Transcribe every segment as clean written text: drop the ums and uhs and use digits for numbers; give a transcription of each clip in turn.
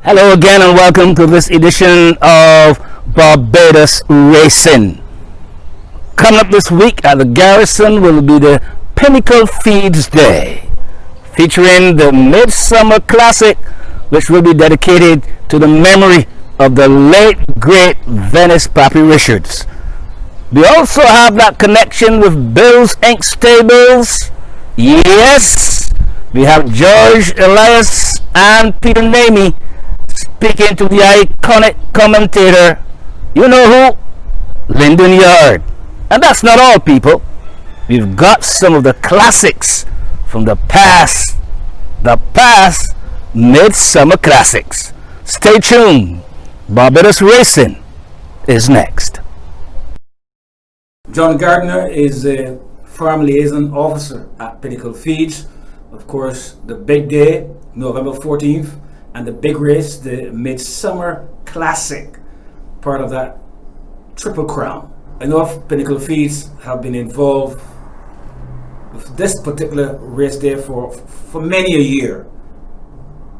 Hello again and welcome to this edition of Barbados Racing. Coming up this week at the Garrison will be the Pinnacle Feeds Day, featuring the MidSummer Classic, which will be dedicated to the memory of the late great Venice Pappy Richards. We also have that connection with Bill's Inc. Stables. Yes, we have George, Elias and Peter Naimey speaking to the iconic commentator, you know who? Lindon Yarde. And that's not all, people. We've got some of the classics from the past MidSummer Classics. Stay tuned. Barbados Racing is next. John Gardner is a farm liaison officer at Pinnacle Feeds. Of course, the big day, November 14th, and the big race, the MidSummer Classic, part of that Triple Crown. I know if Pinnacle Feeds have been involved with this particular race day for many a year.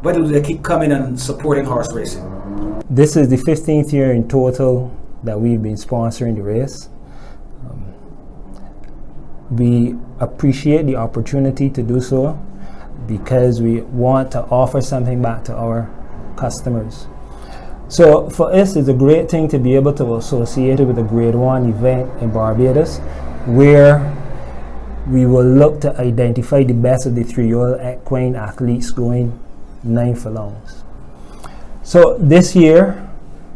Why do they keep coming and supporting horse racing? This is the 15th year in total that we've been sponsoring the race. We appreciate the opportunity to do so because we want to offer something back to our customers. So for us, it's a great thing to be able to associate it with a Grade 1 event in Barbados, where we will look to identify the best of the 3-year-old equine athletes going 9 furlongs. So this year,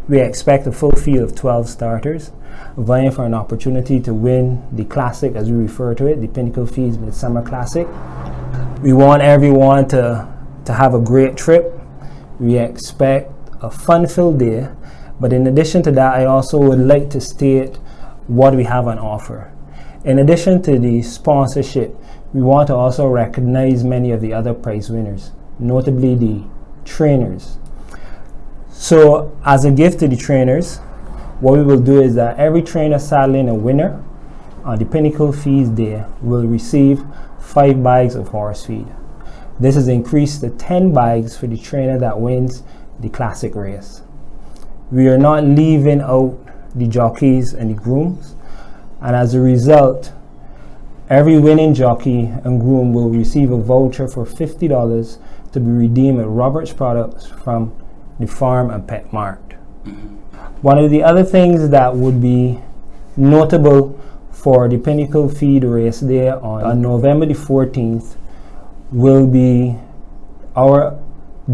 we expect a full field of 12 starters, vying for an opportunity to win the classic, as we refer to it, the Pinnacle Feeds MidSummer Classic. We want everyone to have a great trip. We expect a fun-filled day, but in addition to that, I also would like to state what we have on offer. In addition to the sponsorship, we want to also recognize many of the other prize winners, notably the trainers. So as a gift to the trainers, what we will do is that every trainer saddling a winner on the Pinnacle Feeds Day will receive 5 bags of horse feed. This is increased to 10 bags for the trainer that wins the classic race. We are not leaving out the jockeys and the grooms, and as a result, every winning jockey and groom will receive a voucher for $50 to be redeemed at Robert's Products from the Farm and Pet Mart. One of the other things that would be notable for the Pinnacle Feed Race Day on November the 14th will be our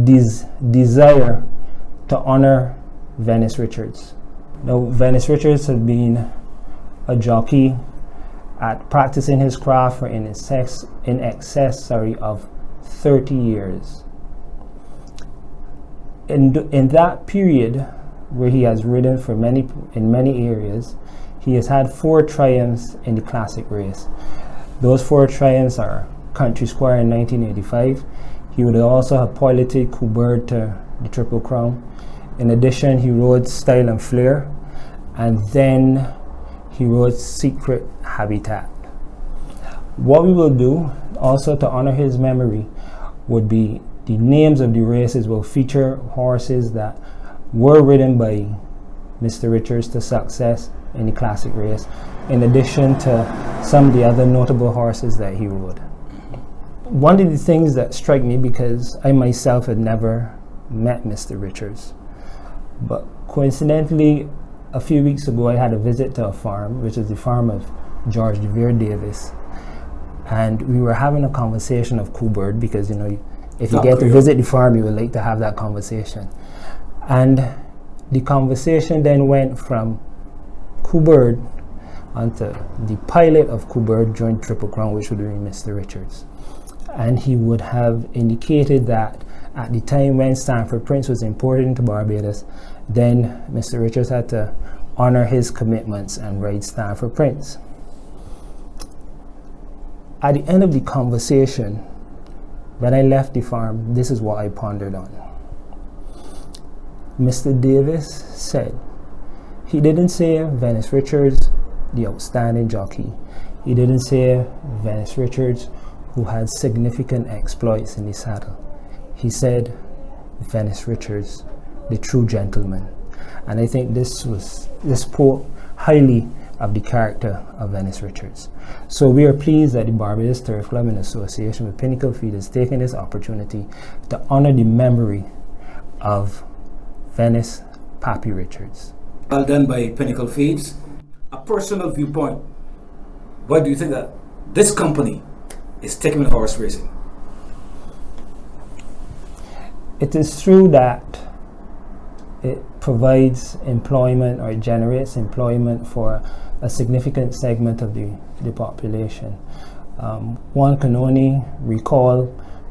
desire to honor Venice Richards. Now, Venice Richards has been a jockey at practicing his craft for in excess of 30 years. In that period, where he has ridden in many areas, he has had 4 triumphs in the classic race. Those 4 triumphs are Country Squire in 1985. He would also have piloted Coubird to the Triple Crown. In addition, he rode Style and Flair, and then he rode Secret Habitat. What we will do also to honor his memory would be the names of the races will feature horses that were ridden by Mr. Richards to success in the classic race, in addition to some of the other notable horses that he rode. One of the things that struck me, because I myself had never met Mr. Richards, but coincidentally, a few weeks ago I had a visit to a farm, which is the farm of George DeVere Davis, and we were having a conversation of Coubird, because if you get to visit the farm, you would like to have that conversation. And the conversation then went from Coubird onto the pilot of Coubird during Triple Crown, which would be Mr. Richards. And he would have indicated that at the time when Stanford Prince was imported into Barbados, then Mr. Richards had to honor his commitments and ride Stanford Prince. At the end of the conversation, when I left the farm, this is what I pondered on. Mr. Davis said, he didn't say Venice Richards, the outstanding jockey. He didn't say Venice Richards, who had significant exploits in the saddle. He said Venice Richards, the true gentleman. And I think this spoke highly of the character of Venice Richards. So we are pleased that the Barbados Turf Club in association with Pinnacle Feeds is taking this opportunity to honor the memory of Venice Pappy Richards. Well done by Pinnacle Feeds. A personal viewpoint, why do you think that this company is taking with horse racing? It is true that it provides employment, or it generates employment for a significant segment of the population. One can only recall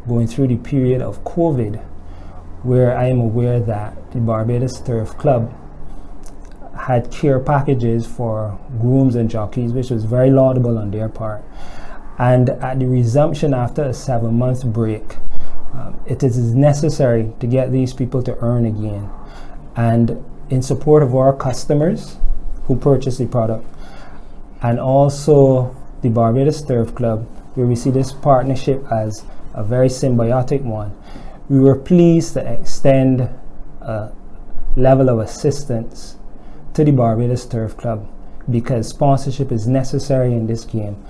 going through the period of COVID, where I am aware that the Barbados Turf Club had care packages for grooms and jockeys, which was very laudable on their part. And at the resumption after a 7-month break, it is necessary to get these people to earn again. And in support of our customers who purchase the product, and also the Barbados Turf Club, where we see this partnership as a very symbiotic one, we were pleased to extend a level of assistance to the Barbados Turf Club, because sponsorship is necessary in this game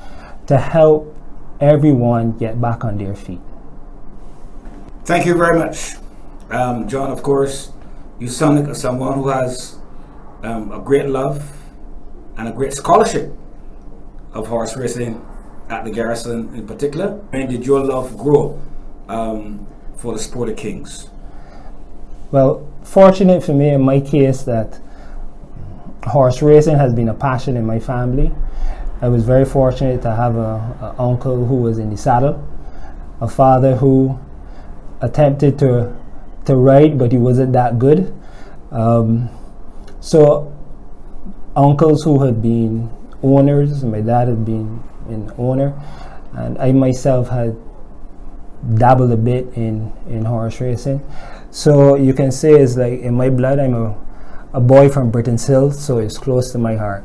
to help everyone get back on their feet. Thank you very much. John, of course, you sound like someone who has a great love and a great scholarship of horse racing at the Garrison in particular. And did your love grow for the sport of kings? Well, fortunate for me in my case that horse racing has been a passion in my family. I was very fortunate to have an uncle who was in the saddle, a father who attempted to ride, but he wasn't that good. So uncles who had been owners, my dad had been an owner, and I myself had dabbled a bit in horse racing. So you can say it's like in my blood. I'm a boy from Britain's Hill, so it's close to my heart.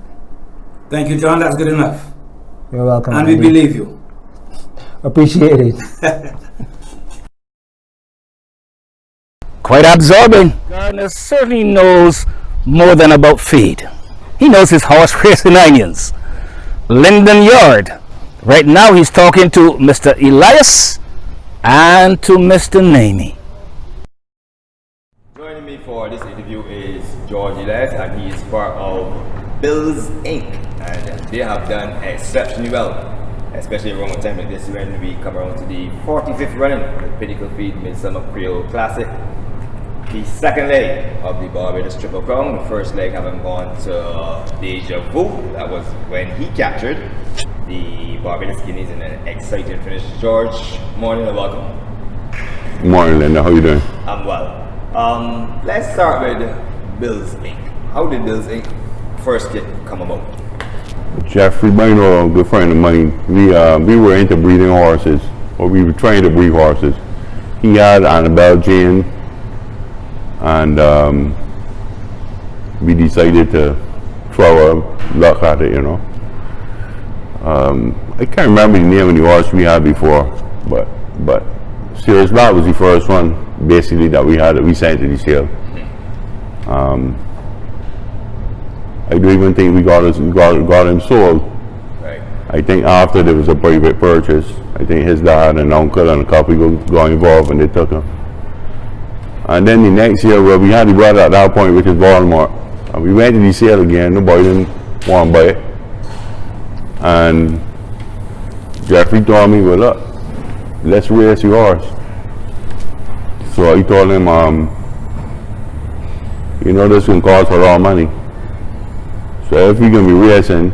Thank you, John. That's good enough. You're welcome. And we believe you. Appreciate it. Quite absorbing. Gardner certainly knows more than about feed. He knows his horse racing onions. Lindon Yarde. Right now he's talking to Mr. Elias and to Mr. Naimey. Joining me for this interview is George Elias, and he is part of Bills Inc. And they have done exceptionally well, especially around a time like this when we come around to the 45th running of the Pinnacle Feeds MidSummer Creole Classic. The second leg of the Barbados Triple Crown, the first leg having gone to Deja Vu. That was when he captured the Barbados Guineas in an exciting finish. George, morning and welcome. Morning, Linda. How you doing? I'm well. Let's start with Bills Inc. How did Bills Inc. first come about? Jeffrey Bainor, a good friend of mine, we were into breeding horses, or we were trying to breed horses. He had Annabelle Jane, and we decided to throw our luck at it, you know. I can't remember the name of the horse we had before, but Serious Lot was the first one, basically, that we sent to the sale. I don't even think we got him sold. Right. I think after there was a private purchase, I think his dad and uncle and a couple got involved and they took him. And then the next year, well, we had the brother at that point, which is Baltimore. And we went to the sale again, nobody didn't want to buy it. And Jeffrey told me, well, look, let's race your horse. So I told him, you know, this can cost a lot of money. So if we're going to be racing,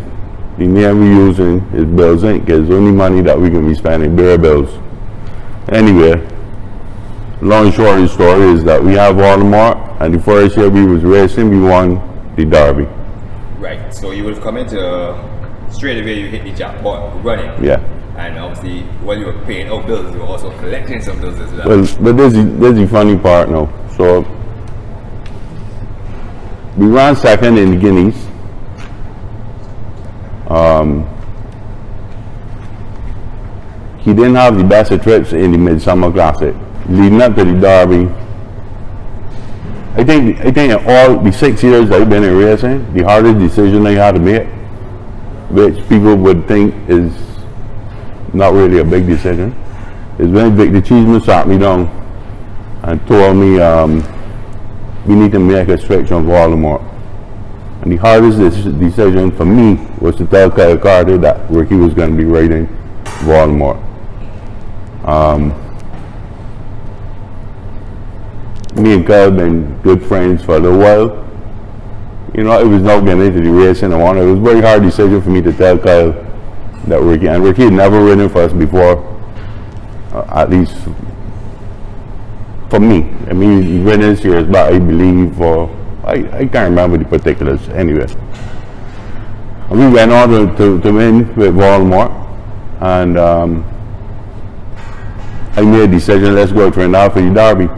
the name we're using is Bills Inc. It's the only money that we can be spending, bare bills. Anyway, long and short of the story is that we have Baltimore, and the first year we was racing, we won the Derby. Right, so you would have come into, straight away you hit the jackpot running. Yeah. And obviously, while you were paying out bills, you were also collecting some bills as well. Well, but there's the funny part now. So, we ran second in the Guineas. He didn't have the best of trips in the MidSummer Classic. Leading up to the Derby, I think in all the 6 years I've been in racing, the hardest decision I had to make, which people would think is not really a big decision, is when Victor Cheeseman sat me down and told me we need to make a switch on Voldemort. And the hardest decision for me was to tell Kyle Carter that Ricky was going to be riding Voldemort. Me and Kyle have been good friends for a little while. You know, it was not getting into the racing and all. It was a very hard decision for me to tell Kyle that Ricky had never ridden for us before, at least for me. I mean, he ran this year's back, I believe, or I can't remember the particulars anyway. And we went on to win with Voldemort, and I made a decision, let's go train out for the Derby.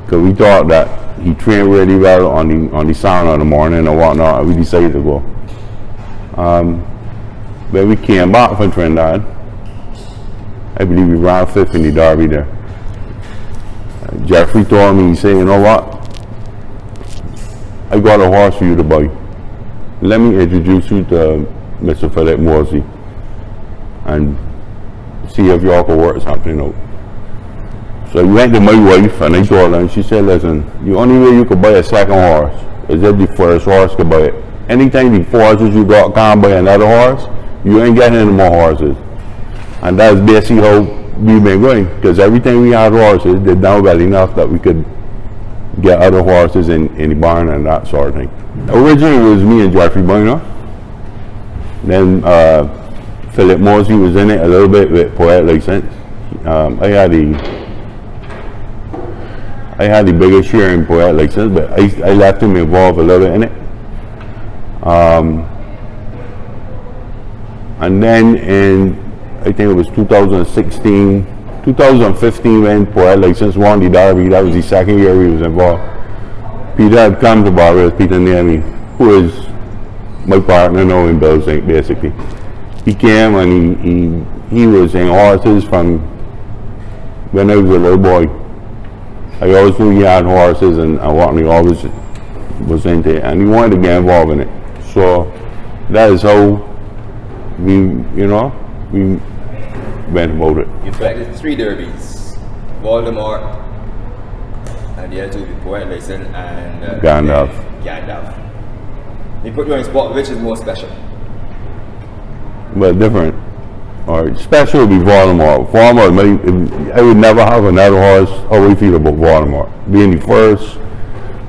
Because we thought that he trained really well on the sound in the morning and whatnot, and we decided to go. When we came back from Trinidad, I believe we ran 5th in the Derby there. Jeffrey told me, he said, you know what? I got a horse for you to buy. Let me introduce you to Mr. Philip Morsey and see if y'all can work something out. So I went to my wife and I told her, and she said, listen, the only way you could buy a second horse is if the first horse could buy it. Anytime the 4 horses you got can't buy another horse, you ain't getting any more horses. And that's basically how we've been going, because every time we had horses, they're done well enough that we could get other horses in the barn and that sort of thing. Originally it was me and Jeffrey Boyner. Then Philip Morsey was in it a little bit with Poet License. I had the biggest share in Poet License, but I left him involved a little bit in it. And then in, I think it was 2015 when Poet License won the Derby, that was the second year we was involved. Peter had come to Barbados, Peter Naimey, who is my partner now in Bills Inc. basically. He came and he was in horses from when I was a little boy. I always knew he had horses and what he always was into it, and he wanted to get involved in it. So that is how we went about it. You selected 3 derbies, Voldemort, and the other 2 with Poet License and Gandalf. They put you on spot, which is more special? But different. Or special would be Voldemort. Voldemort, I would never have another horse. How we feel about Voldemort. Being the first,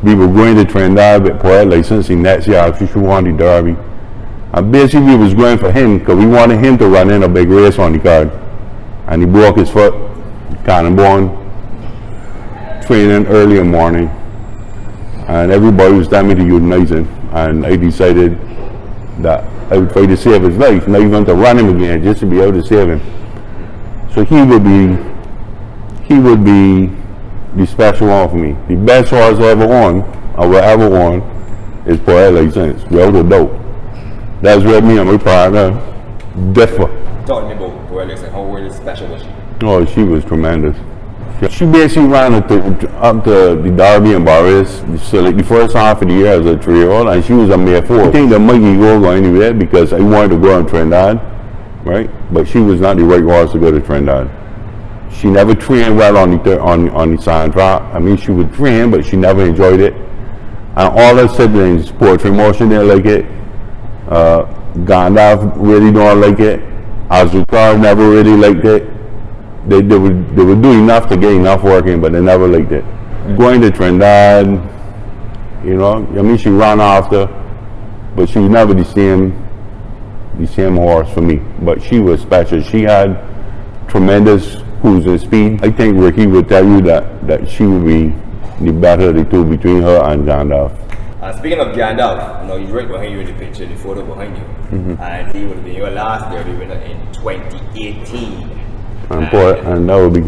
we were going to Trinidad with Poet License in next year after she won the Derby. And basically we was going for him because we wanted him to run in a big race on the card. And he broke his foot, cannonball, training early in the morning. And everybody was telling me to euthanize him. And I decided that I would try to save his life, not even to run him again, just to be able to save him. So he would be the special one for me. The best horse I ever won, or will ever won, is Poet License, without a doubt. That's where me and my partner differ. Talk to me about Poet License, how really special was she? Oh, she was tremendous. She basically ran up to the Derby in Barbados, so like the first half of the year as a 3-year-old, and she was a mare 4. I think that might go anywhere because I wanted to go on Trinidad, right? But she was not the right horse to go to Trinidad. She never trained well on the sand track. I mean, she would train, but she never enjoyed it. And all her siblings, Poetry Motion didn't like it. Gandalf really don't like it. Azukar never really liked it. They would do enough to get enough working, but they never liked it. Going to Trinidad, you know, I mean, she ran after, but she was never the same horse for me. But she was special. She had tremendous cruising speed. I think Ricky would tell you that she would be the better of the 2 between her and Gandalf. Speaking of Gandalf, you know, he's right behind you in the picture, the photo behind you. And he would have been your last Derby winner in 2018. And that would be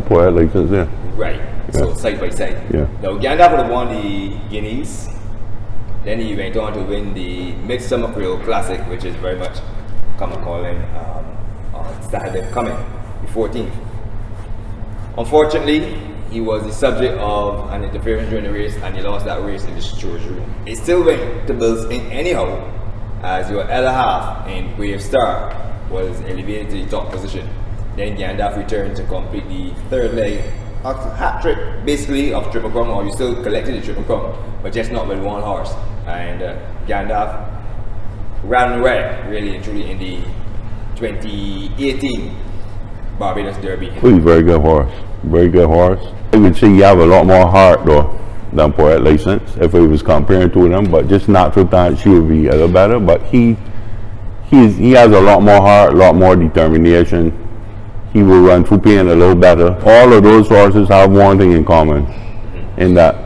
Poet License there. Right, yeah. So side by side. Yeah. Now Gandalf would have won the Guineas, then he went on to win the MidSummer Creole Classic, which is very much common calling on Saturday coming, the 14th. Unfortunately, he was the subject of an interference during the race, and he lost that race in the stewards room. It still went to Bills Inc. anyhow, as your other half in Wave Star was elevated to the top position. Then Gandalf returned to complete the third leg, a hat trick basically of Triple Crown, or you still collected the Triple Crown, but just not with one horse. And Gandalf ran away really and truly in the 2018 Barbados Derby. He's a very good horse. Very good horse. You can see you have a lot more heart though than Poet License if we was comparing to them, but just natural talent she would be a little better. But he has a lot more heart, a lot more determination. He will run through pain a little better. All of those horses have one thing in common, in that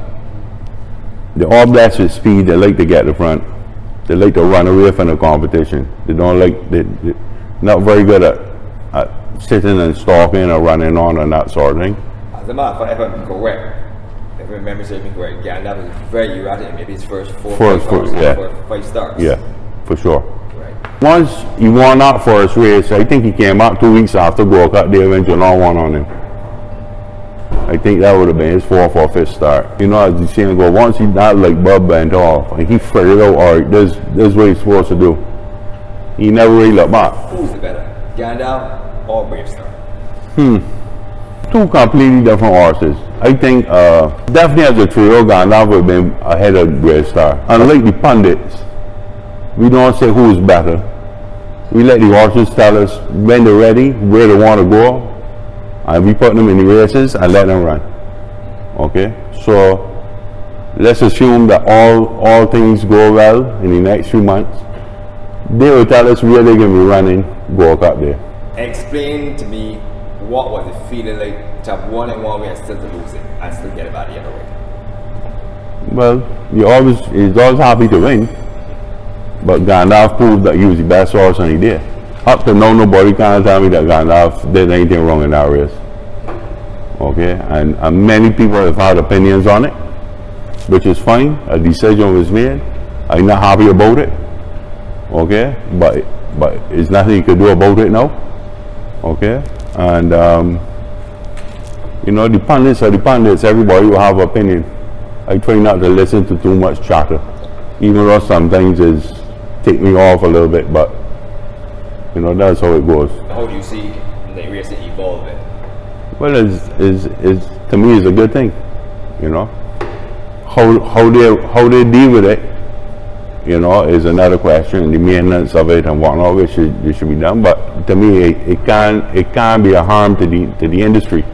they're all blessed with speed. They like to get the front. They like to run away from the competition. They don't like, they're not very good at sitting and stalking or running on and that sort of thing. As a matter of fact, if I'm correct, if my memory serves me correct, Gandalf was very erratic in maybe his first five starts. Yeah, for sure. Right. Once he won that first race, I think he came out 2 weeks after Gold Cup, they eventually won on him. I think that would have been his fourth or fifth start. You know, as you see him go, once he not like Bub bent off, and he figured out, all right, this is what he's supposed to do. He never really looked back. Who's the better, Gandalf or Brave Star? Two completely different horses. I think definitely as a trio, Gandalf would have been ahead of Brave Star. Unlike the pundits, we don't say who's better. We let the horses tell us when they're ready, where they want to go, and we put them in the races and let them run. Okay, so let's assume that all things go well in the next few months. They will tell us where they're going to be running Gold Cup there. Explain to me, what was it feeling like to have won in one way and still to lose it and still get it back the other way? Well, he's always happy to win, but Gandalf proved that he was the best horse and he did. Up to now, nobody can tell me that Gandalf did anything wrong in that race. Okay, and many people have had opinions on it, which is fine. A decision was made. I'm not happy about it. Okay, but there's nothing you can do about it now. Okay, and you know, the pundits are the pundits. Everybody will have opinion. I try not to listen to too much chatter, even though sometimes it's take me off a little bit, but you know, that's how it goes. How do you see the race evolving? Well, is to me is a good thing. You know, how they deal with it, you know, is another question. The maintenance of it and whatnot, which should be done. But to me, it can be a harm to the industry.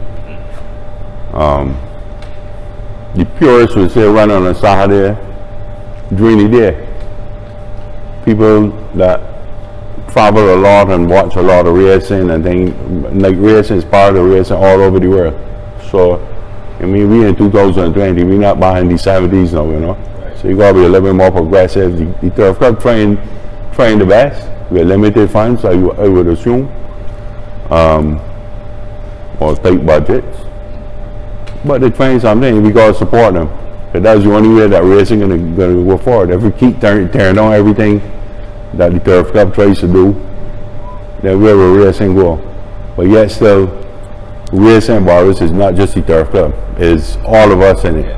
The purists would say run on a Saturday during the day. People that travel a lot and watch a lot of racing and things, like racing is part of racing all over the world. So, I mean, we in 2020, we're not back in the 70s now, you know. Right. So you gotta be a little bit more progressive. The Turf Club trying the best. We're limited funds, I would assume, or tight budgets. But they're trying something, we gotta support them. Because that's the only way that racing gonna go forward. If we keep tearing down everything that the Turf Club tries to do, then where will racing go? But yet still, racing Barbados is not just the Turf Club, it's all of us in it.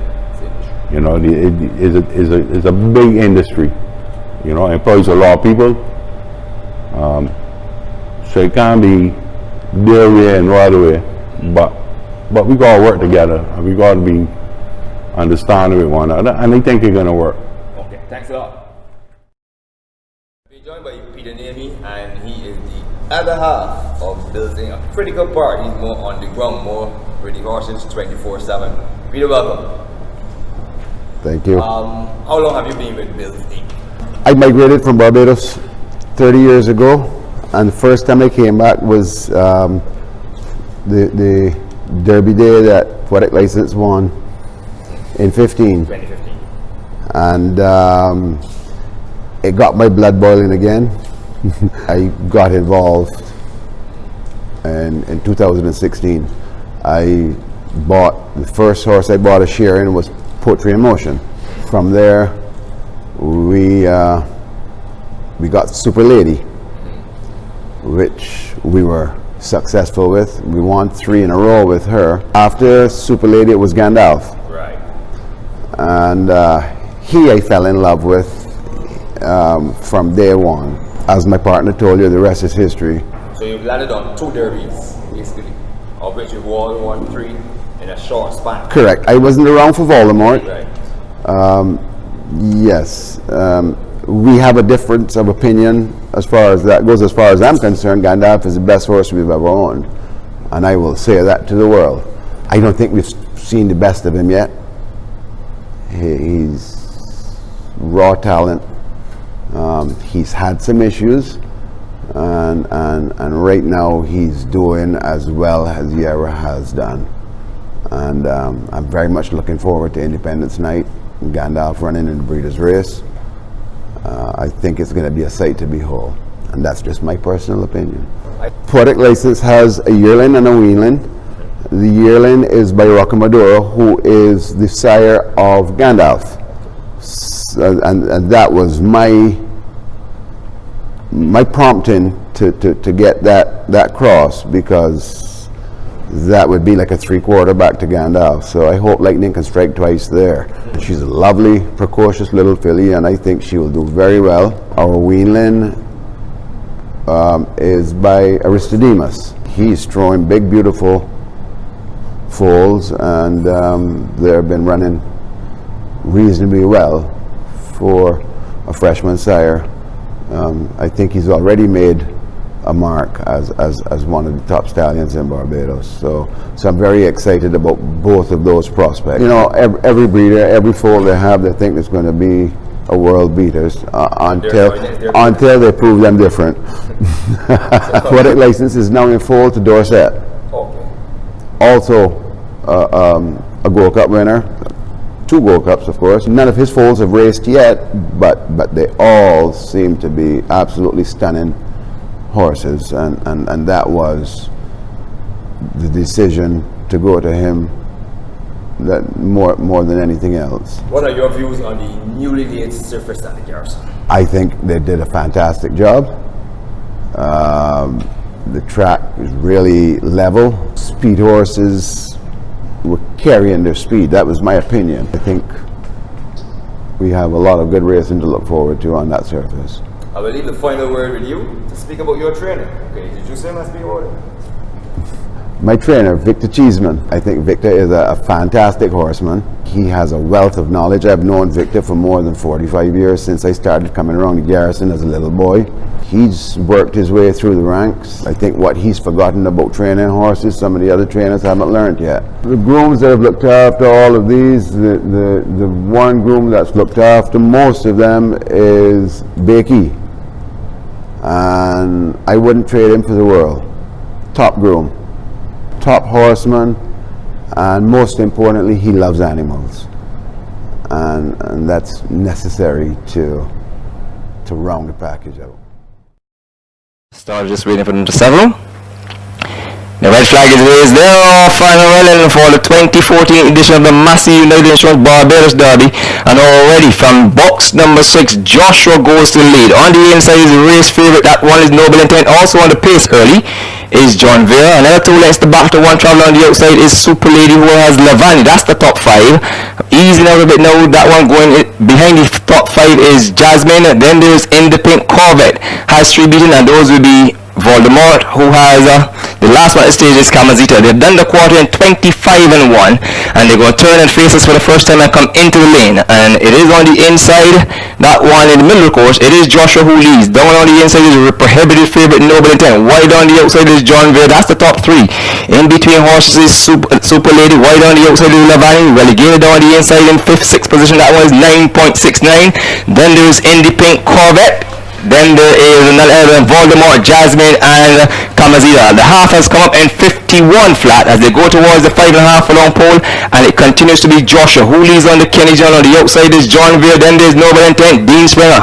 You know, it's a big industry. You know, it employs a lot of people. So it can't be their way and right away. But we gotta work together, and we gotta be understanding with one another, and I think it's gonna work. Okay, thanks a lot. We're joined by Peter Naimey, and he is the other half of building a critical part. He's more on the ground, more with the horses 24/7. Peter, welcome. Thank you. How long have you been with Bills Inc.? I migrated from Barbados 30 years ago, and the first time I came back was the Derby day that Poetic License won in 2015. And it got my blood boiling again. I got involved in 2016. I bought, the first horse I bought a share in was Poetry in Motion. From there, we got Super Lady, which we were successful with. We won 3 in a row with her. After Super Lady, it was Gandalf. Right. And I fell in love with from day one. As my partner told you, the rest is history. So you've landed on 2 derbies, basically, of which you've won 3 in a short span. Correct. I wasn't around for Voldemort. Right. Yes. We have a difference of opinion as far as that goes. As far as I'm concerned, Gandalf is the best horse we've ever owned. And I will say that to the world. I don't think we've seen the best of him yet. He's raw talent. He's had some issues. And right now he's doing as well as he ever has done. And I'm very much looking forward to Independence Night. Gandalf running in the Breeders' Race. I think it's going to be a sight to behold, and that's just my personal opinion. Poetic License has a yearling and a weanling. The yearling is by Rockamaduro, who is the sire of Gandalf, and that was my prompting to get that cross, because that would be like a 3/4 back to Gandalf. So I hope Lightning can strike twice there. She's a lovely, precocious little filly, and I think she will do very well. Our weanling is by Aristodemus. He's throwing big, beautiful foals, and they've been running reasonably well for a freshman sire. I think he's already made a mark as one of the top stallions in Barbados. So I'm very excited about both of those prospects. You know, every breeder, every foal they have, they think it's going to be a world beaters until they prove them different. Poetic License is now in foal to Dorset. Okay. Also a Gold Cup winner. 2 Gold Cups, of course. None of his foals have raced yet, but they all seem to be absolutely stunning horses, and that was the decision to go to him, that more than anything else. What are your views on the newly laid surface at the Garrison? I think they did a fantastic job. The track is really level. Speed horses were carrying their speed. That was my opinion. I think we have a lot of good racing to look forward to on that surface. I will leave the final word with you to speak about your trainer. Okay, did you say let's speak about it? My trainer, Victor Cheeseman. I think Victor is a fantastic horseman. He has a wealth of knowledge. I've known Victor for more than 45 years, since I started coming around the Garrison as a little boy. He's worked his way through the ranks. I think what he's forgotten about training horses, some of the other trainers haven't learned yet. The grooms that have looked after all of these, the one groom that's looked after most of them is Bakey. And I wouldn't trade him for the world. Top groom, top horseman, and most importantly, he loves animals, and that's necessary to round the package out. Started just waiting for them to settle. The red flag is raised there, final running for the 2014 edition of the Massey United Insurance Barbados Derby, and already from box number 6, Joshua goes to the lead. On the inside is the race favourite, that one is Noble Intent. Also on the pace early is John Vera. Another 2 lengths to back, to one traveller on the outside is Super Lady, who has Lavani. That's the top 5. Easing out a bit now, that one going behind the top 5 is Jasmine. Then there's In the Pink Corvette, has 3 beaten, and those will be Voldemort, who has the last one at the stage is Kamazita. They've done the quarter in 25-1, and they're going to turn and face us for the first time and come into the lane. And it is on the inside, that one in the middle of the course, it is Joshua who leads. Down on the inside is a prohibited favourite, Noble Intent. Wide on the outside is John Vere. That's the top 3. In between horses is Super Lady. Wide on the outside is Lavani. Relegated on the inside in 5th, 6th position. That one is 9.69. Then there is In the Pink Corvette. Then there is another Voldemort, Jasmine, and Kamazita. The half has come up in 51 flat as they go towards the 5.5 furlong pole, and it continues to be Joshua who leads on the Kenny John. On the outside is John Vere. Then there's Noble Intent, Dean Springer.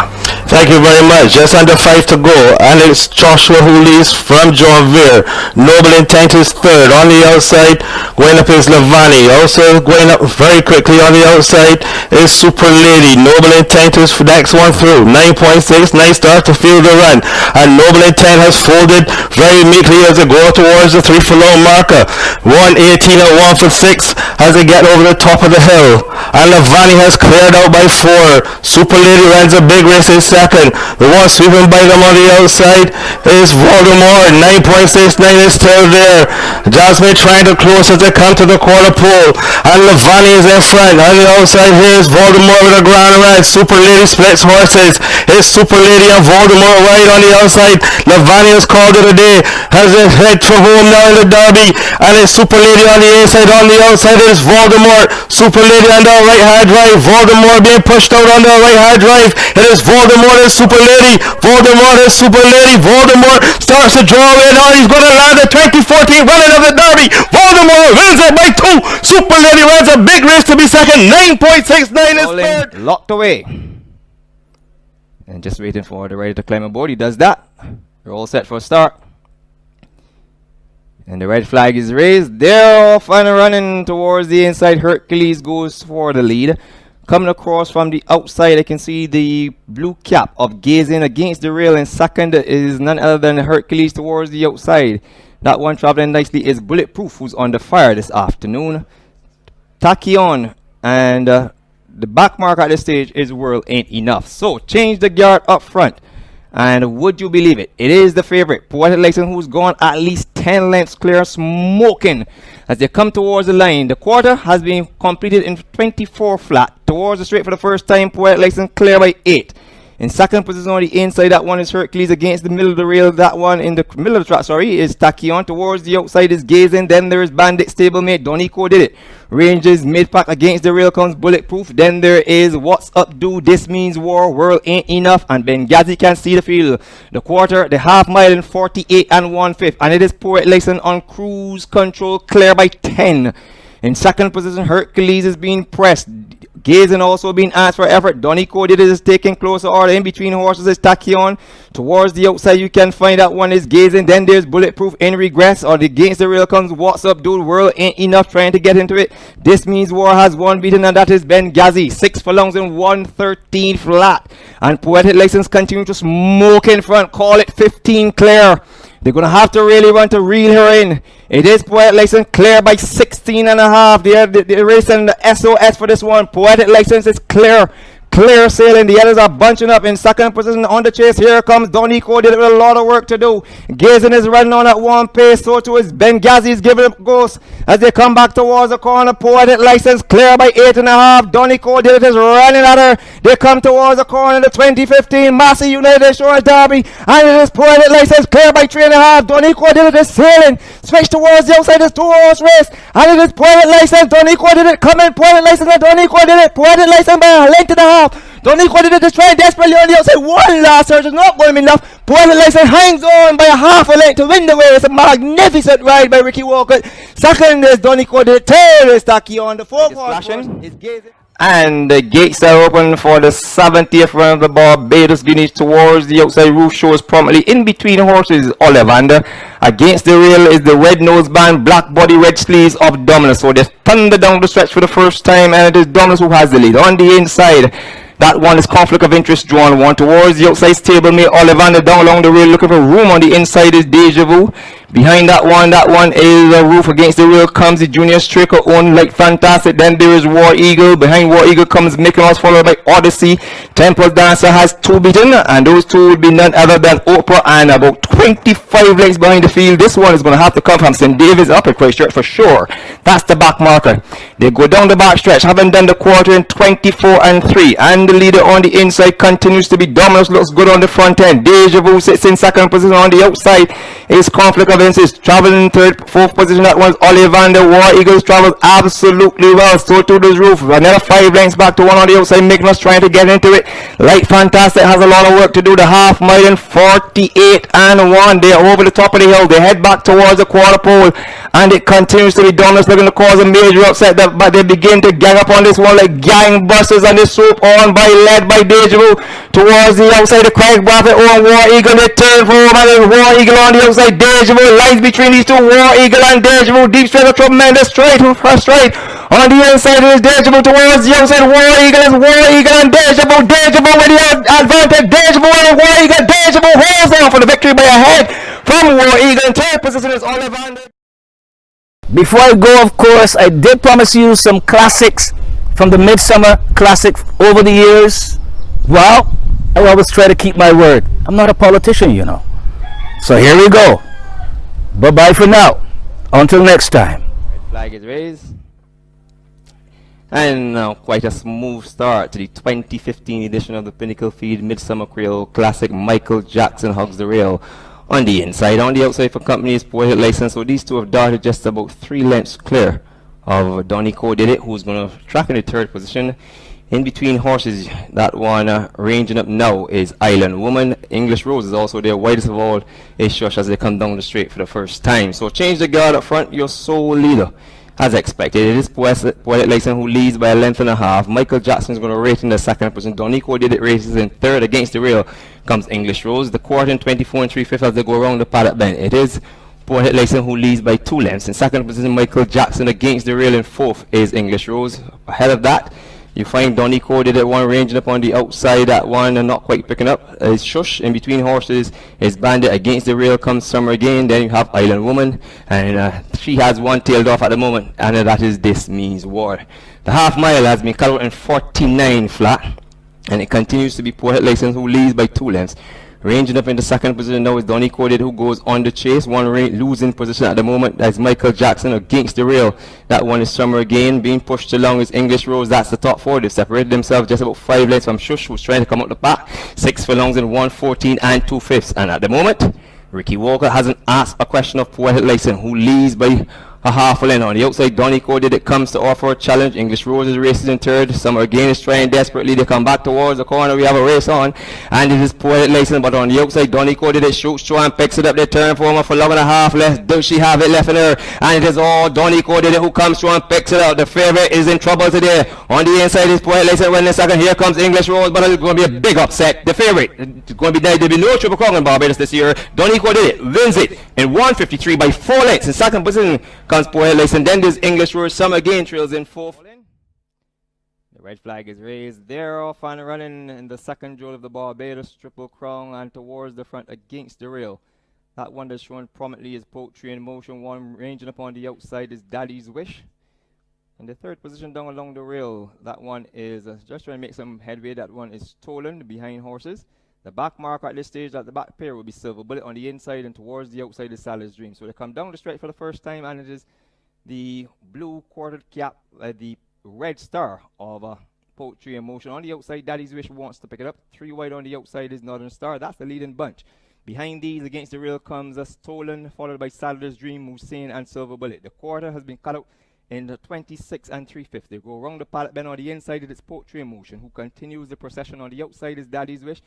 Thank you very much. Just under 5 to go. And it's Joshua who leads from John Veer. Noble Intent is third. On the outside, going up is Lavani. Also going up very quickly on the outside is Super Lady. Noble Intent is the next one through. 9.6. Nice start to field the run. And Noble Intent has folded very meekly as they go towards the 3 furlong marker. 118 at 1 for 6 as they get over the top of the hill. And Lavani has cleared out by 4. Super Lady runs a big race in second. The one sweeping by them on the outside is Voldemort. 9.69 is still there. Jasmine trying to close as they come to the quarter pole. And Lavani is in front. On the outside here is Voldemort with a ground run. Super Lady splits horses. It's Super Lady and Voldemort right on the outside. Lavani has called it a day. Has it head for home now in the derby. And it's Super Lady on the inside. On the outside is Voldemort. Super Lady on the right hand drive. Voldemort being pushed out on the right hand drive. It is Voldemort and Super Lady. Voldemort and Super Lady. Voldemort starts to draw in. Oh, he's going to land the 2014 running of the derby. Voldemort wins it by 2. Super Lady runs a big race to be second. 9.69 is third. Locked away. And just waiting for the rider to climb aboard. He does that. We're all set for a start. And the red flag is raised. They're off and running towards the inside. Hercules goes for the lead. Coming across from the outside, I can see the blue cap of Gazing against the rail. And second is none other than Hercules towards the outside. That one traveling nicely is Bulletproof, who's on the fire this afternoon. Tachyon and the back mark at this stage is World Ain't Enough. So change the guard up front. And would you believe it? It is the favorite, Poetic License, who's gone at least 10 lengths clear, smoking as they come towards the line. The quarter has been completed in 24 flat. Towards the straight for the first time, Poetic License clear by 8. In second position on the inside, that one is Hercules against the middle of the rail. That one in the middle of the track, is Tachyon. Towards the outside is Gazing. Then there is Bandit stablemate. Donico did it. Rangers mid-pack against the rail comes Bulletproof. Then there is What's Up Do, This Means War, World Ain't Enough, and Benghazi Can See the Field. The quarter, the half mile in 48 and 1/5. And it is Poet License on cruise control, clear by 10. In second position, Hercules is being pressed. Gazing also being asked for effort. Donico did it, is taking closer order. In between horses is Tachyon. Towards the outside, you can find that one is Gazing. Then there's Bulletproof in regress. Or the against the rail comes What's Up, Dude. World Ain't Enough trying to get into it. This Means War has one beaten, and that is Benghazi. 6 furlongs in 113 flat. And Poetic License continue to smoke in front. Call it 15 clear. They're going to have to really run to reel her in. It is Poetic License clear by 16 and a half. They're racing the SOS for this one. Poetic License is clear. Clear sailing. The others are bunching up in second position on the chase. Here comes Donico. Did it with a lot of work to do. Gazing is running on at one pace. So too is Benghazi is giving up ghosts as they come back towards the corner. Poetic License clear by 8.5. Donico did it, is running at her. They come towards the corner. The 2015 Massey United Insurance Derby. And it is Poetic License clear by 3.5. Donico did it, is sailing. Switch towards the outside. This 2-horse race. And it is Poetic License. Donico did it. Coming. Poetic License and Donico did it. Poetic License by a length and a half. Donico did it, is trying desperately on the outside. One last surge is not going to be enough. Poetic License hangs on by a half a length to win the race. A magnificent ride by Ricky Walker. Second is Donico did it. Third is Tachyon. The fourth horse is Gazing. And the gates are open for the 70th run of the Barbados finish towards the outside. Roof shows promptly in between horses Ollivander. Against the rail is the red nose band, black body, red sleeves of Dominus. So they thunder down the stretch for the first time, and it is Dominus who has the lead. On the inside, that one is Conflict of Interest drawn one. Towards the outside stablemate Ollivander down along the rail looking for room. On the inside is Deja Vu. Behind that one is a Roof. Against the rail comes the Junior Striker own like Fantastic. Then there is War Eagle. Behind War Eagle comes Mickey Mouse, followed by Odyssey. Temple Dancer has 2 beaten, and those 2 will be none other than Oprah, and about 25 lengths behind the field. This one is going to have to come from St. David's Upper Christchurch for sure. That's the back marker. They go down the back stretch, having done the quarter in 24 and 3. And the leader on the inside continues to be Dominus, looks good on the front end. Deja Vu sits in second position. On the outside is Conflict of Silence is traveling in third, fourth position. That one's Ollivander. War Eagles travels absolutely well. So to the roof. Another 5 lengths back to one on the outside. Magnus trying to get into it. Light Fantastic has a lot of work to do. The half mile in 48 and 1. They're over the top of the hill. They head back towards the quarter pole. And it continues to be Donuts looking to cause a major upset. But they begin to gang up on this one like gangbusters. And they swoop on led by Deja Vu towards the outside. The Craig Braffett on War Eagle. They turn for home and there's War Eagle on the outside. Deja Vu lies between these two. War Eagle and Deja Vu. Deep straight, a tremendous straight. On the inside is Deja Vu towards the outside. War Eagle is War Eagle and Deja Vu. Deja Vu with the advantage. Deja Vu and War Eagle. Deja Vu holds on for the victory by a head from War Eagle. In third position is Ollivander. Before I go, of course, I did promise you some classics from the MidSummer Classic over the years. Well, I always try to keep my word. I'm not a politician, you know. So here we go. Bye-bye for now. Until next time. Red flag is raised. And now quite a smooth start to the 2015 edition of the Pinnacle Feed MidSummer Creole Classic. Michael Jackson hugs the rail. On the inside, on the outside for company is Poetic License. So these two have darted just about 3 lengths clear of Donny Did It, who's going to track in the third position. In between horses, that one ranging up now is Island Woman. English Rose is also there. Widest of all is Shush as they come down the straight for the first time. So change the guard up front, your sole leader. As expected, it is Poetic License who leads by a length and a half. Michael Jackson is going to rate in the second position. Donico Did It races in third. Against the rail comes English Rose. The quarter in 24 and 3/5 as they go around the paddock bend. It is Poetic License who leads by 2 lengths. In second position, Michael Jackson. Against the rail in fourth is English Rose. Ahead of that, you find Donico Did It one ranging up on the outside. That one and not quite picking up is Shush. In between horses is Bandit. Against the rail comes Summer Again. Then you have Island Woman, and she has one tailed off at the moment, and that is This Means War. The half mile has been cut out in 49 flat, and it continues to be Poetic License who leads by 2 lengths. Ranging up in the second position now is Donny Coded, who goes on the chase. One losing position at the moment. That's Michael Jackson against the rail. That one is Summer Again. Being pushed along is English Rose. That's the top 4. They've separated themselves just about 5 lengths from Shush, who's trying to come up the back. 6 furlongs in 1:14 and 2/5. And at the moment, Ricky Walker hasn't asked a question of Poetic License, who leads by a half a length. On the outside, Donny Coded it comes to offer a challenge. English Rose is racing in third. Summer Again is trying desperately. They come back towards the corner. We have a race on, and it is Poetic License. But on the outside, Donny Coded it shoots through and picks it up. They turn for him for 11.5 left. Does she have it left in her? And it is all Donny Coded who comes through and picks it out. The favorite is in trouble today. On the inside is Poetic License. When the second, here comes English Rose, but it's going to be a big upset. The favorite, it's going to be there. There'll be no Triple Crown in Barbados this year. Donny Coded it wins it in 1:53 by 4 lengths. In second position comes Poetic License. Then there's English Rose. Summer Again trails in 4th. The red flag is raised. They're off and running in the second jewel of the Barbados Triple Crown and towards the front against the rail. That one that's shown prominently is Poetry in Motion. One ranging upon the outside is Daddy's Wish. In the third position down along the rail, that one is just trying to make some headway. That one is Stolen behind horses. The back marker at this stage, at the back pair, will be Silver Bullet. On the inside and towards the outside is Sally's Dream. So they come down the straight for the first time, and it is the blue quartered cap, the red star of Poetry in Motion. On the outside, Daddy's Wish wants to pick it up. 3 wide on the outside is Northern Star. That's the leading bunch. Behind these, against the rail, comes Stolen, followed by Sadler's Dream, Hussein, and Silver Bullet. The quarter has been cut out in the 26 and 3/5. They go around the pallet bend. On the inside, it is Poetry in Motion, who continues the procession. On the outside is Daddy's Wish.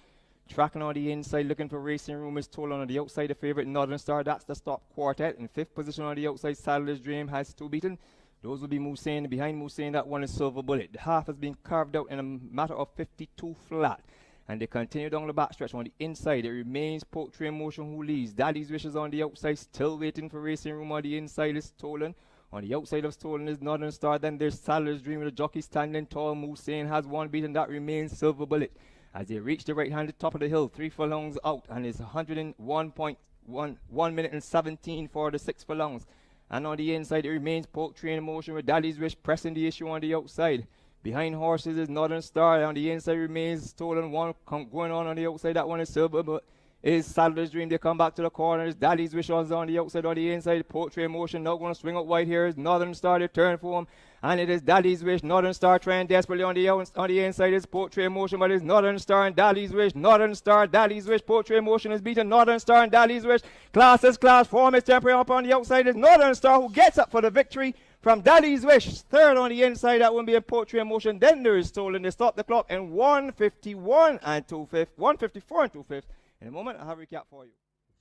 Tracking on the inside, looking for Racing Room is Stolen. On the outside, the favorite Northern Star. That's the stop quartet. In 5th position on the outside, Sadler's Dream has 2 beaten. Those will be Musain. Behind Musain, that one is Silver Bullet. The half has been carved out in a matter of 52 flat. And they continue down the backstretch. On the inside, it remains Poetry in Motion, who leads. Daddy's Wishes on the outside, still waiting for Racing Room. On the inside is Stolen. On the outside of Stolen is Northern Star. Then there's Sadler's Dream with the jockey standing tall. Musain has 1 beaten. That remains Silver Bullet. As they reach the right-handed top of the hill, 3 furlongs out, and it's 101 minute and 17 for the 6 furlongs. And on the inside, it remains Poetry in Motion with Daddy's Wish pressing the issue on the outside. Behind horses is Northern Star. On the inside remains Stolen. One going on the outside. That one is Silver, but is Saddler's Dream. They come back to the corners. Daddy's Wish on the outside, on the inside. Portrait Motion now going to swing up wide here. Is Northern Star, they turn for him. And it is Daddy's Wish. Northern Star trying desperately on the inside. It's Portrait Motion, but it's Northern Star and Daddy's Wish. Northern Star, Daddy's Wish. Portrait Motion is beaten. Northern Star and Daddy's Wish. Class is class. Form is temporary up on the outside. It's Northern Star who gets up for the victory from Daddy's Wish. Third on the inside. That will be a Portrait Motion. Then there is Stolen. They stop the clock in 1:51 and 2/5. 1:54 and 2/5. In a moment, I'll have a recap for you.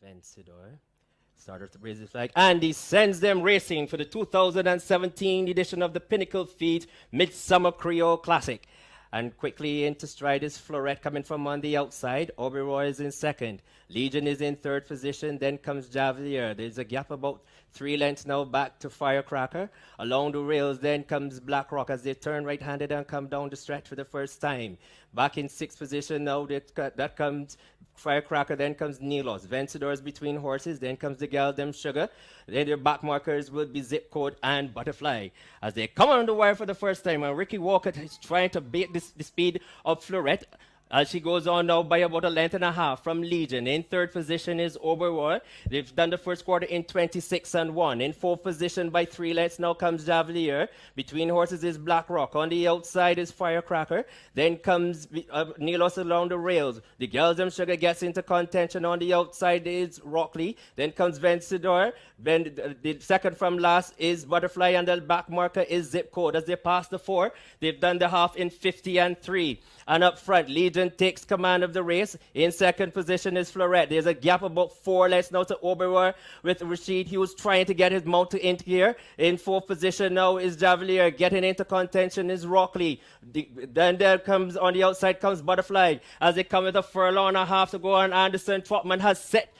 Vencedor started to raise his flag, and he sends them racing for the 2017 edition of the Pinnacle Feeds MidSummer Creole Classic. And quickly into stride is Florette coming from on the outside. Oberoi is in second. Legion is in third position. Then comes Javelier. There's a gap about 3 lengths now back to Firecracker. Along the rails then comes Black Rock as they turn right-handed and come down the stretch for the first time. Back in 6th position now, that comes Firecracker, then comes Nilos. Vencedor is between horses, then comes the Gal Dem Sugar. Then their back markers will be Zip Code and Butterfly. As they come on the wire for the first time, and Ricky Walker is trying to beat the speed of Florette. As she goes on now by about 1.5 lengths from Legion. In third position is Oberoi. They've done the first quarter in 26 and 1. In fourth position by 3 lengths now comes Javelier. Between horses is Black Rock. On the outside is Firecracker. Then comes Nilos along the rails. The Girls Them Sugar gets into contention. On the outside is Rockley. Then comes Vencedor. Then the second from last is Butterfly, and the back marker is Zip Code. As they pass the 4, they've done the half in 50 and 3. And up front, Legion takes command of the race. In second position is Florette. There's a gap about 4 lengths now to Oberoi with Rashid Hughes trying to get his mount to into here. In fourth position now is Javelier. Getting into contention is Rockley. Then there comes, on the outside comes Butterfly. As they come with a furlong and a half to go on, Anderson Trotman has set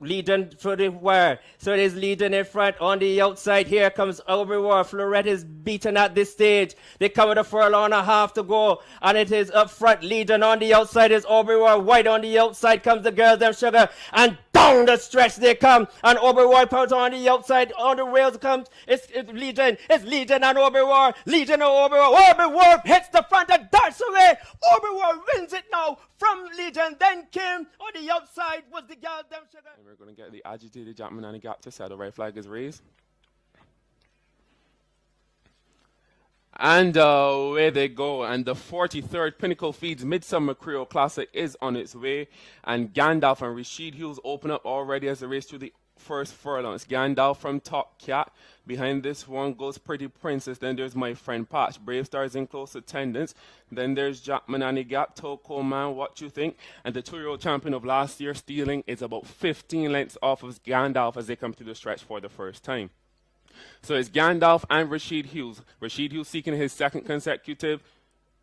Legion for the wire. So it is Legion in front. On the outside here comes Oberoi. Florette is beaten at this stage. They come with a furlong and a half to go. And it is up front. Legion on the outside is Oberoi. Wide on the outside comes the Girls Them Sugar. And down the stretch they come. And Oberoi puts on the outside. On the rails comes. It's Legion. It's Legion and Oberoi. Legion and Oberoi. Oberoi hits the front and darts away. Oberoi wins it now from Legion. Then came on the outside was the Girls Them Sugar. And we're going to get the agitated Jackman and the gap to settle. Right flag is raised. And away they go. And the 43rd Pinnacle Feeds MidSummer Creole Classic is on its way. And Gandalf and Rashid Hughes open up already as they race through the first furlong. It's Gandalf from Top Cat. Behind this one goes Pretty Princess. Then there's My Friend Patch. Brave Stars in close attendance. Then there's Jackman and the Gap. Toko Man, What You Think? And the 2-year-old champion of last year, Stealing, is about 15 lengths off of Gandalf as they come to the stretch for the first time. So it's Gandalf and Rashid Hughes. Rashid Hughes seeking his second consecutive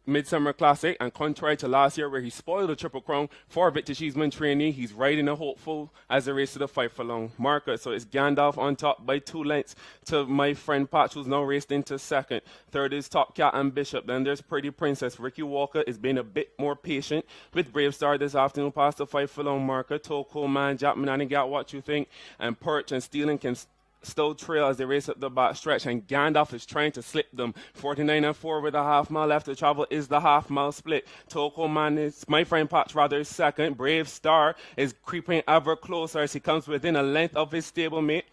MidSummer Classic, and contrary to last year where he spoiled a Triple Crown for Victor Cheeseman trainee, he's riding a hopeful as they race to the 5 furlong marker. So it's Gandalf on top by 2 lengths to My Friend Patch, who's now raced into second. Third is Top Cat and Bishop. Then there's Pretty Princess. Ricky Walker is being a bit more patient with Brave Star this afternoon past the 5 furlong marker. Toko Man, Jackman and Got What You Think, and Perch and Stealing can still trail as they race up the back stretch, and Gandalf is trying to slip them. 49 and 4 with a half mile left to travel is the half mile split. Toko Man is, My Friend Patch rather, is second. Brave Star is creeping ever closer as he comes within a length of his stablemate.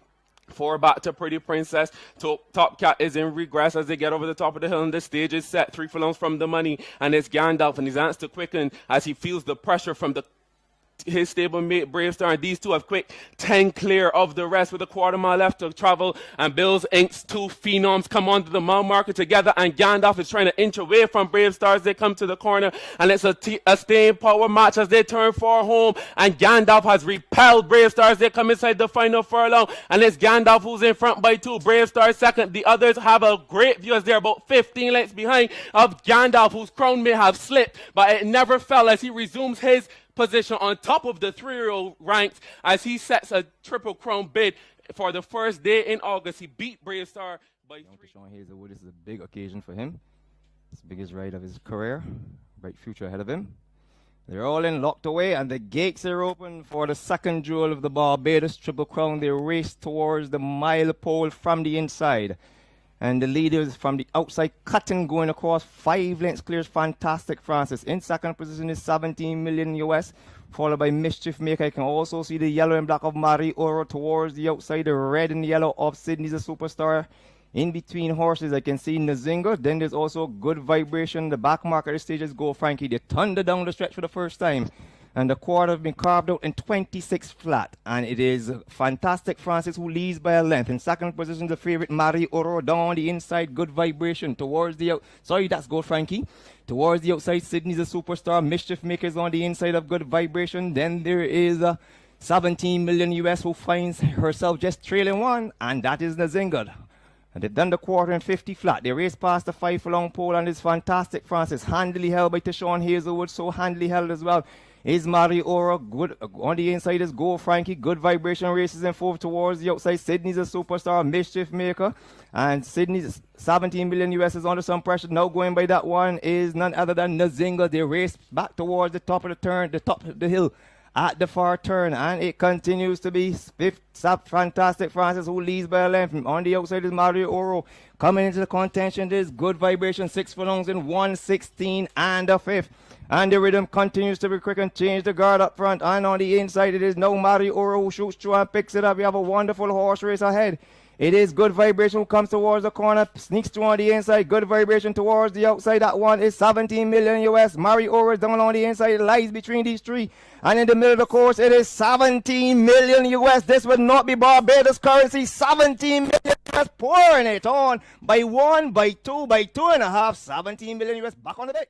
4 back to Pretty Princess. Top Cat is in regress as they get over the top of the hill, and the stage is set 3 furlongs from the money, and it's Gandalf, and his hands to quicken as he feels the pressure from his stablemate Brave Star, and these two have quick 10 clear of the rest with a quarter mile left to travel. And Bills Inc.'s 2 phenoms come onto the mile marker together, and Gandalf is trying to inch away from Brave Star as they come to the corner, and it's a staying power match as they turn for home, and Gandalf has repelled Brave Star as they come inside the final furlong, and it's Gandalf who's in front by 2, Brave Star second. The others have a great view as they're about 15 lengths behind of Gandalf, whose crown may have slipped, but it never fell as he resumes his position on top of the 3-year-old ranks as he sets a Triple Crown bid for the first day in August. He beat Brave Star by 3. Sean Hazelwood, this is a big occasion for him. It's the biggest ride of his career. Bright future ahead of him. They're all in, locked away, and the gates are open for the second jewel of the Barbados Triple Crown. They race towards the mile pole from the inside. And the leaders from the outside cutting going across 5 lengths clears Fantastic Francis. In second position is 17 million US. followed by Mischief Maker. You can also see the yellow and black of Mari Oro towards the outside, the red and yellow of Sydney's a Superstar. In between horses, I can see Nazinga. Then there's also Good Vibration. The back mark of the stage is Go Frankie. They thunder down the stretch for the first time. And the quarter has been carved out in 26 flat. And it is Fantastic Francis who leads by a length. In second position, the favorite Mari Oro down the inside. Good Vibration towards the out. Sorry, that's Go Frankie. Towards the outside, Sydney's a Superstar. Mischief Makers on the inside of Good Vibration. Then there is 17 million US who finds herself just trailing one. And that is Nazinga. And they've done the quarter in 50 flat. They race past the 5 furlong pole, and it's Fantastic Francis, handily held by Tishon Hazelwood, so handily held as well. Is Mari Ora, good on the inside is Go Frankie, Good Vibration races in 4 towards the outside. Sydney's a Superstar, Mischief Maker, and Sydney's 17 million US is under some pressure. Now going by that one is none other than Nazinga. They race back towards the top of the turn, the top of the hill. At the far turn, and it continues to be Fantastic Francis who leads by a length. On the outside is Mario Oro. Coming into the contention, there's Good Vibration, 6 furlongs in 1:16 and a fifth. And the rhythm continues to be quick and change the guard up front. And on the inside, it is now Mario Oro who shoots through and picks it up. We have a wonderful horse race ahead. It is Good Vibration who comes towards the corner, sneaks through on the inside. Good Vibration towards the outside. That one is 17 million US. Mari Ora is down on the inside. It lies between these three. And in the middle of the course, it is 17 million US. This would not be Barbados currency. 17 million US pouring it on by 1, by 2, by 2.5. 17 million US back on the deck.